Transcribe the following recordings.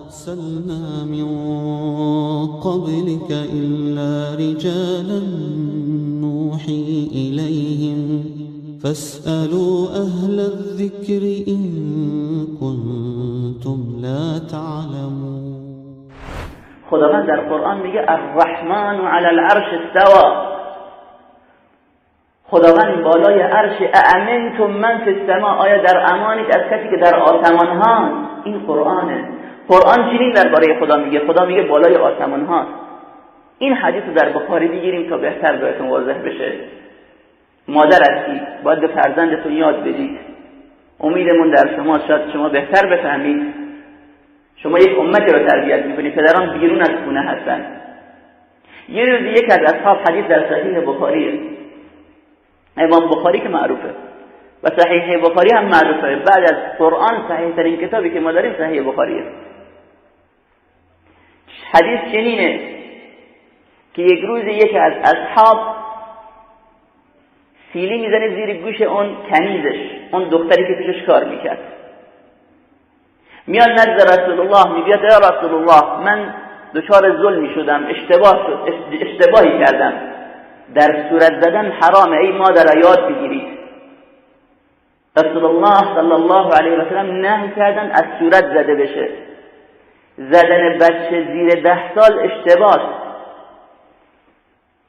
أرسلنا من قبلك إلا رجالا نوحي إليهم فاسألوا أهل الذكر إن كنتم لا تعلمون. خداوند در قرآن میگه الرحمن علی العرش استوى. خداوند بالای عرش. اامنتم من فی السماء، آیا در امانید از کسی که در آسمان هاست؟ این قرآنه. قرآن چنین درباره خدا میگه. خدا میگه بالای آسمان هاست. این حدیث رو در بخاری بگیریم تا بهتر بهتون واضح بشه. مادر هستید، باید به فرزندتون یاد بدید. امیدمون در شما، شاید شما بهتر بفهمید. شما یک امتی رو تربیت میکنید، پدران بیرون از خونه هستن. یه روز یک از اصحاب، حدیث در صحیح بخاریه، امام بخاری که معروفه و صحیح بخاری هم معروفه، بعد از قرآن صحیح ترین کتابی که ما داریم صحیح بخاریه. حدیث چنینه که یک روز یک از اصحاب سیلی میزنه زیر گوش اون کنیزش، اون دختری که پیشش کار میکرد. میاد نزد رسول الله، میگه یا رسول الله من دچار ظلمی شدم، اشتباهی کردم، در صورت زدن حرامه، ای مادر یاد بگیرید. رسول الله صلی الله علیه و سلم نهی کردن از صورت زده بشه. زدن بچه زیر 10 سال اشتباه.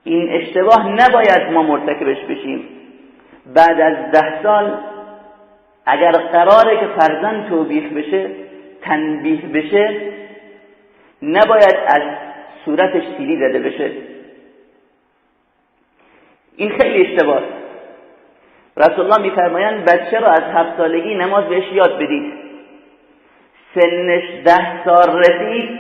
این اشتباه نباید ما مرتکبش بشیم. بعد از 10 سال اگر قراره که فرزند توبیخ بشه، تنبیه بشه، نباید از صورتش سیلی زده بشه. این خیلی اشتباه. رسول الله میفرمایند بچه را از 7 سالگی نماز بهش یاد بدید. سنش 10 سال رسید،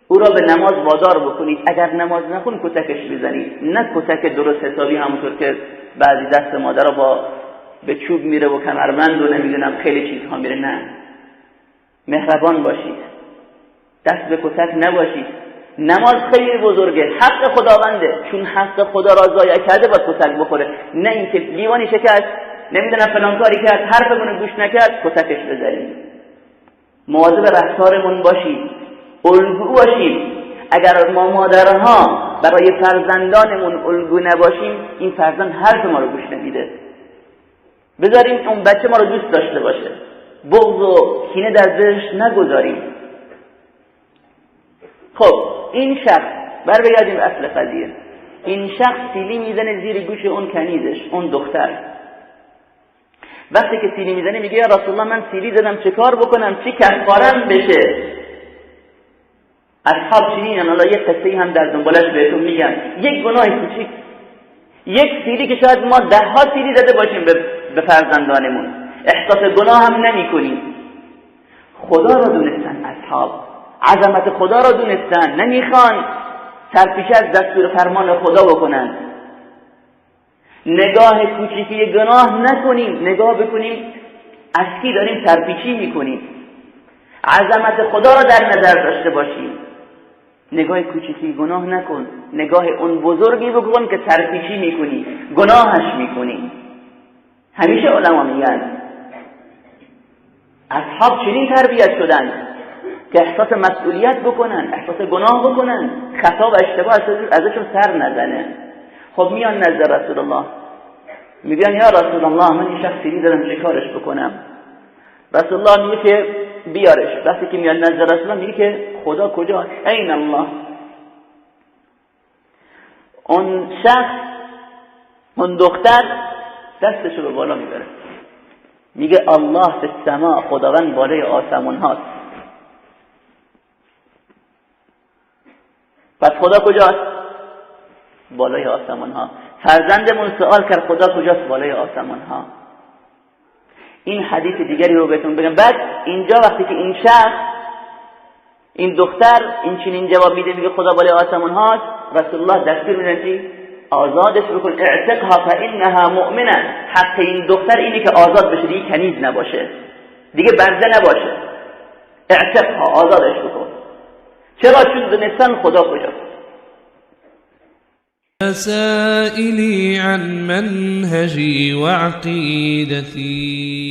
او را به نماز وادار بکنید. اگر نماز نخون کتکش بزنید، نه کتک درست حسابی همونطور که بعضی دست مادر با به چوب میره و کمربند و نمیدونم خیلی چیزها میره. نه، مهربان باشید، دست به کتک نباشید. نماز خیلی بزرگه، حق خداونده، چون حق خدا را ضایع کرده باید کتک بخوره. نه اینکه لیوانی شکست، نمیدونم فلان کاری کرد، حرفمون گوش نکرد کتکش بزنید. مواظب رفتارمون باشید، الگو باشیم. اگر ما مادرها برای فرزندانمون الگو نباشیم، این فرزند حرف ما رو گوش نمیده. بذاریم اون بچه ما رو دوست داشته باشه، بغض و کینه در دلش نگذاریم. خب این شخص، برگردیم به اصل قضیه. این شخص سیلی میزنه زیر گوش اون کنیزش، اون دختر. وقتی که سیلی میزنه میگه یا رسول الله من سیلی زدم، چه کار بکنم، چی کفارم بشه؟ اصحاب چنینن. حالا یک قصه هم در دنبالش بهتون میگم. یک گناه کوچیک، یک سیلی که شاید ما 10 سیلی زده باشیم به فرزندانمون، احساس گناه هم نمی کنیم. خدا را دونستن اصحاب، عظمت خدا را دونستن، نمیخوان سرپیچی از دستور فرمان خدا بکنن. نگاه کوچیکی گناه نکنیم، نگاه بکنیم از کی داریم سرپیچی میکنیم. عظمت خدا را در نظر داشته باشیم. نگاه کوچیکی گناه نکن، نگاه اون بزرگی بکن که سرپیچی میکنی، گناهش میکنی. همیشه علما میگن اصحاب چنین تربیت شدن که احساس مسئولیت بکنن، احساس گناه بکنن، خطا و اشتباه ازشون سر نزنه. خب میان نزد رسول الله، میگن یا رسول الله من این شخصی دیدم چه کارش بکنم؟ رسول الله میگه که بیارش. وقتی که میان نزد رسول الله میگه که خدا کجاست؟ این الله. اون شخص، اون دختر دستش رو به بالا میبره، میگه الله فی السماء، خداوند بالای آسمان هاست. پس خدا کجاست؟ بالای آسمان ها. فرزندمون سوال کرد خدا کجاست؟ بالای آسمان ها. این حدیث دیگری رو بهتون بگم. بعد اینجا وقتی که این شخص، این دختر این چنین جواب میده، میگه خدا بالای آسمان هاست، رسول الله دستور میدن چی؟ آزادش بکن، اعتقها فانها مؤمنه. حق این دختر اینه که آزاد بشه، دیگه کنیز نباشه، دیگه بنده نباشه. اعتقها، آزادش بکن. چرا؟ چون دونستن خدا کجاست. سائلی عن منهجی و عقیدتی